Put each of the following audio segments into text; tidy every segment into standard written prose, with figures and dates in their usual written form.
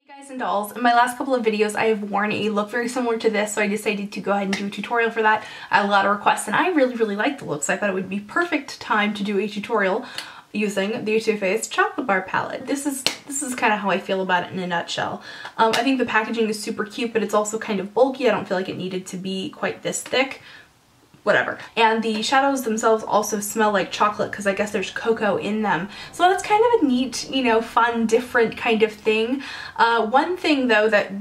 Hey guys and dolls, in my last couple of videos I have worn a look very similar to this, so I decided to go ahead and do a tutorial for that. I had a lot of requests and I really liked the looks. I thought it would be perfect time to do a tutorial using the Too Faced Chocolate Bar palette. This is kind of how I feel about it in a nutshell. I think the packaging is super cute, but it's also kind of bulky. I don't feel like it needed to be quite this thick. Whatever. And the shadows themselves also smell like chocolate because I guess there's cocoa in them. So that's kind of a neat, you know, fun, different kind of thing. One thing though that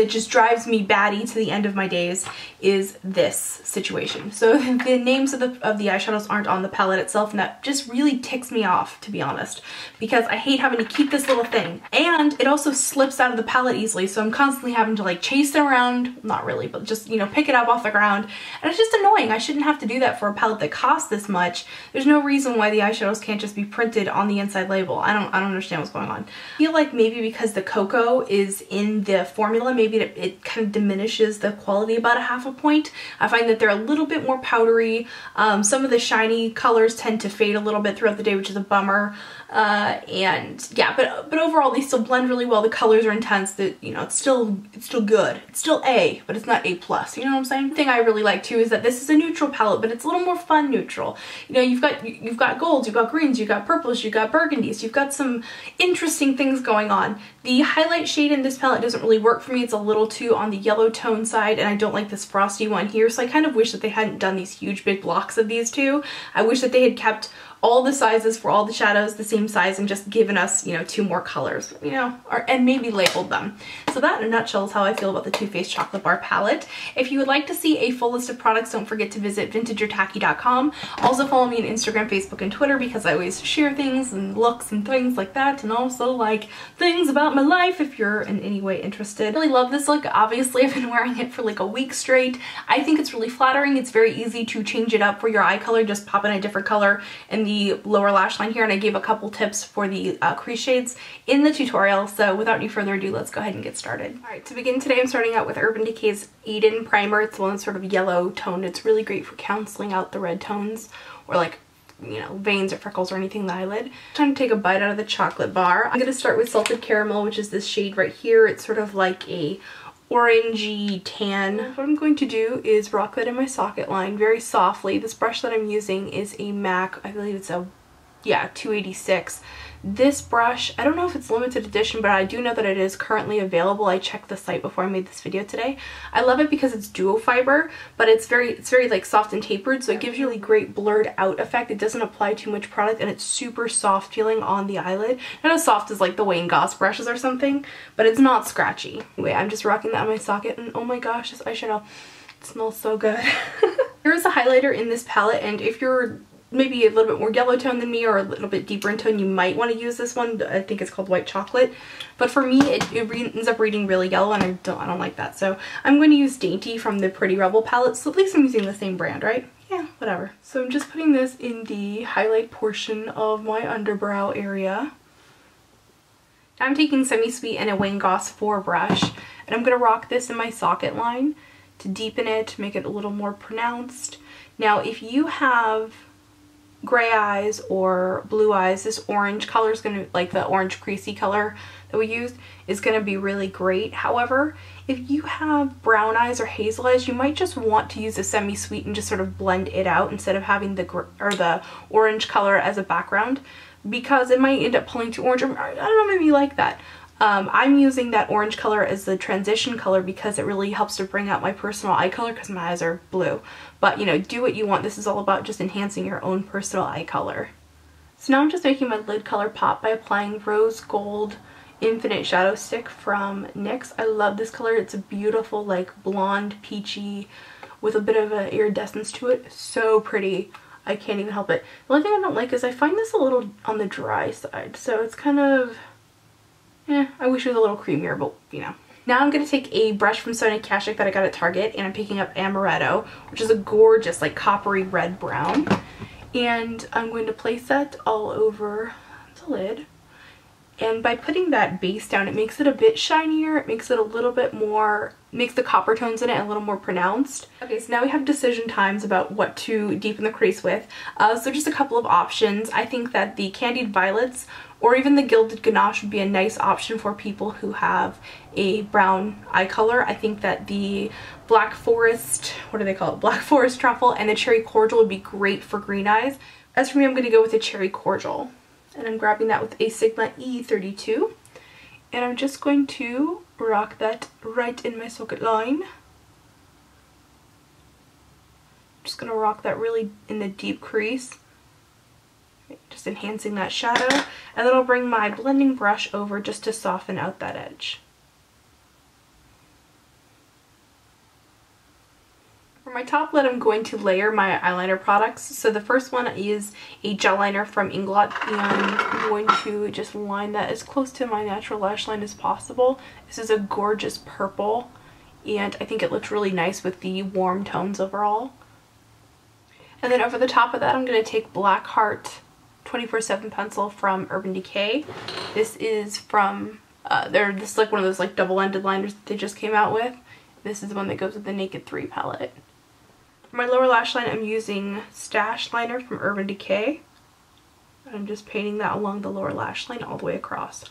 just drives me batty to the end of my days is this situation. So the names of the eyeshadows aren't on the palette itself, and that just really ticks me off, to be honest, because I hate having to keep this little thing. And it also slips out of the palette easily, so I'm constantly having to like chase it around, not really, but just, you know, pick it up off the ground. And it's just annoying. I shouldn't have to do that for a palette that costs this much. There's no reason why the eyeshadows can't just be printed on the inside label. I don't understand what's going on. I feel like maybe because the cocoa is in the formula, maybe it kind of diminishes the quality about a half a point. I find that they're a little bit more powdery. Some of the shiny colors tend to fade a little bit throughout the day, which is a bummer. And yeah, but overall they still blend really well. The colors are intense. You know, it's still good. It's still A, but it's not A+. You know what I'm saying? The thing I really like too is that this is a neutral palette, but it's a little more fun neutral. You know, you've got golds, you've got greens, you've got purples, you've got burgundies, you've got some interesting things going on. The highlight shade in this palette doesn't really work for me. It's a little too on the yellow tone side, and I don't like this frosty one here, so I kind of wish that they hadn't done these huge big blocks of these two. I wish that they had kept all the sizes for all the shadows the same size and just given us, you know, 2 more colors, you know, and maybe labeled them. So that in a nutshell is how I feel about the Too Faced Chocolate Bar palette. If you would like to see a full list of products, don't forget to visit Vintageortacky.com. Also follow me on Instagram, Facebook, and Twitter because I always share things and looks and things like that, and also like things about my life if you're in any way interested. I really love this look. Obviously I've been wearing it for like a week straight. I think it's really flattering. It's very easy to change it up for your eye color. Just pop in a different color in the lower lash line here, and I gave a couple tips for the crease shades in the tutorial. So without any further ado, let's go ahead and get started. Alright, to begin today I'm starting out with Urban Decay's Eden Primer. It's the one that's sort of yellow toned. It's really great for canceling out the red tones or like, you know, veins or freckles or anything in the eyelid. Time to take a bite out of the chocolate bar. I'm going to start with Salted Caramel, which is this shade right here. It's sort of like a orangey tan. What I'm going to do is rock that in my socket line very softly. This brush that I'm using is a MAC, I believe it's a, yeah, 286. This brush, I don't know if it's limited edition, but I do know that it is currently available. I checked the site before I made this video today. I love it because it's duo fiber, but it's very like soft and tapered, so it gives you a really great blurred out effect. It doesn't apply too much product, and it's super soft feeling on the eyelid. Not as soft as like the Wayne Goss brushes or something, but it's not scratchy. Anyway, I'm just rocking that in my socket, and oh my gosh, this eyeshadow, it smells so good. Here's a highlighter in this palette, and if you're maybe a little bit more yellow tone than me or a little bit deeper in tone, you might want to use this one. I think it's called White Chocolate, but for me it ends up reading really yellow, and I don't like that. So I'm going to use Dainty from the Pretty Rebel palette, so at least I'm using the same brand, right? Yeah, whatever. So I'm just putting this in the highlight portion of my underbrow area. Now I'm taking Semi Sweet and a Wayne Goss 4 brush, and I'm going to rock this in my socket line to deepen it, make it a little more pronounced. Now if you have gray eyes or blue eyes, this orange color is going to, like the orange creasy color that we used, is going to be really great. However, if you have brown eyes or hazel eyes, you might just want to use a Semi-Sweet and just sort of blend it out instead of having the orange color as a background, because it might end up pulling too orange, or I don't know, maybe you like that. I'm using that orange color as the transition color because it really helps to bring out my personal eye color because my eyes are blue. But, you know, do what you want. This is all about just enhancing your own personal eye color. So now I'm just making my lid color pop by applying Rose Gold Infinite Shadow Stick from NYX. I love this color. It's a beautiful, like, blonde, peachy, with a bit of an iridescence to it. So pretty. I can't even help it. The only thing I don't like is I find this a little on the dry side. So it's kind of... I wish it was a little creamier, but you know. Now I'm going to take a brush from Sonia that I got at Target, and I'm picking up Amaretto, which is a gorgeous like coppery red brown. And I'm going to place that all over the lid. And by putting that base down, it makes it a bit shinier. It makes it a little bit more, makes the copper tones in it a little more pronounced. Okay, so now we have decision times about what to deepen the crease with. So just a couple of options. I think that the Candied Violets or even the Gilded Ganache would be a nice option for people who have a brown eye color. I think that the Black Forest, what do they call it? Black Forest Truffle and the Cherry Cordial would be great for green eyes. As for me, I'm going to go with the Cherry Cordial. And I'm grabbing that with a Sigma E32. And I'm just going to rock that right in my socket line. Just going to rock that really in the deep crease. Just enhancing that shadow. And then I'll bring my blending brush over just to soften out that edge. For my top lid, I'm going to layer my eyeliner products. So the first one is a gel liner from Inglot, and I'm going to just line that as close to my natural lash line as possible. This is a gorgeous purple, and I think it looks really nice with the warm tones overall. And then over the top of that, I'm going to take Blackheart 24/7 pencil from Urban Decay. This is from, this is like one of those like double-ended liners that they just came out with. This is the one that goes with the Naked 3 palette. For my lower lash line, I'm using Stash Liner from Urban Decay. I'm just painting that along the lower lash line all the way across.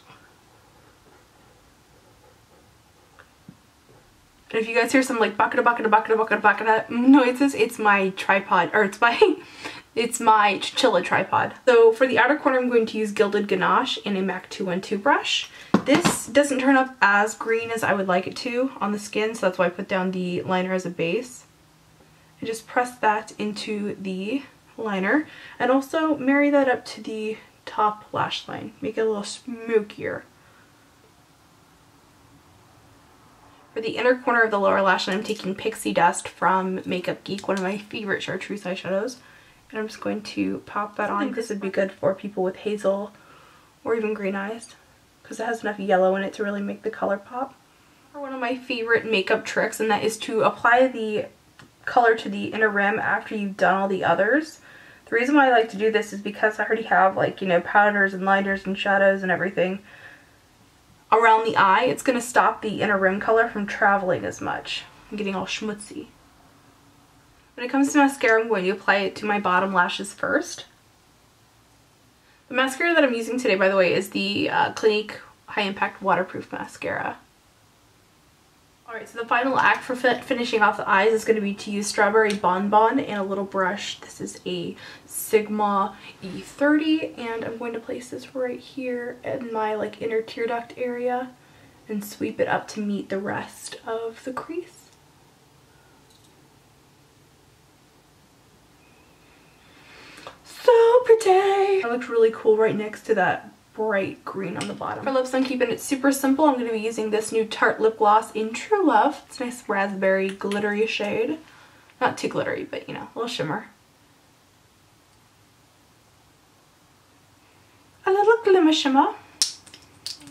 And if you guys hear some like bucket noises, it's my tripod, or it's my chinchilla tripod. So for the outer corner, I'm going to use Gilded Ganache in a MAC 212 brush. This doesn't turn up as green as I would like it to on the skin, so that's why I put down the liner as a base. And just press that into the liner and also marry that up to the top lash line. Make it a little smokier. For the inner corner of the lower lash line, I'm taking Pixie Dust from Makeup Geek, one of my favorite chartreuse eyeshadows. And I'm just going to pop that on. This would be good for people with hazel or even green eyes, because it has enough yellow in it to really make the color pop. For one of my favorite makeup tricks, and that is to apply the color to the inner rim after you've done all the others. The reason why I like to do this is because I already have, like, you know, powders and liners and shadows and everything around the eye. It's going to stop the inner rim color from traveling as much and getting all schmutzy. When it comes to mascara, I'm going to apply it to my bottom lashes first. The mascara that I'm using today, by the way, is the Clinique High Impact Waterproof Mascara. Alright, so the final act for finishing off the eyes is going to be to use Strawberry Bonbon and a little brush. This is a Sigma E30, and I'm going to place this right here in my like inner tear duct area and sweep it up to meet the rest of the crease. So pretty! It looks really cool right next to that bright green on the bottom. For lips, I'm keeping it super simple. I'm going to be using this new Tarte lip gloss in True Love. It's a nice raspberry glittery shade. Not too glittery, but you know, a little shimmer. A little glimmer shimmer.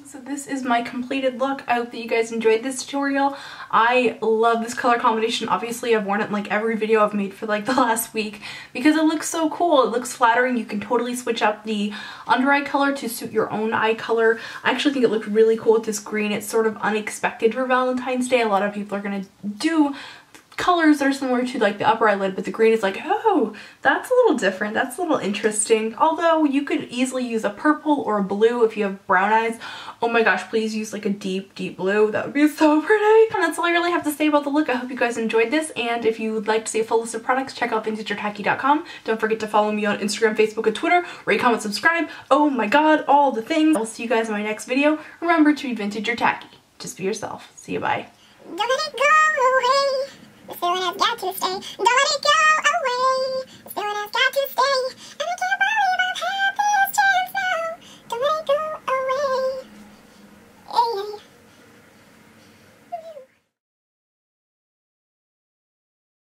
So this is my completed look. I hope that you guys enjoyed this tutorial. I love this color combination. Obviously, I've worn it in like every video I've made for like the last week because it looks so cool. It looks flattering. You can totally switch up the under eye color to suit your own eye color. I actually think it looked really cool with this green. It's sort of unexpected for Valentine's Day. A lot of people are going to do colors that are similar to like the upper eyelid, but the green is like, oh, that's a little different. That's a little interesting. Although you could easily use a purple or a blue if you have brown eyes. Oh my gosh, please use like a deep, deep blue. That would be so pretty. And that's all I really have to say about the look. I hope you guys enjoyed this. And if you would like to see a full list of products, check out Vintageortacky.com. Don't forget to follow me on Instagram, Facebook, and Twitter. Rate, comment, subscribe. Oh my god, all the things. I'll see you guys in my next video. Remember to be vintage or tacky. Just be yourself. See you, bye. Don't let it go away. The feeling has got to stay. Don't let it go away. The feeling has got to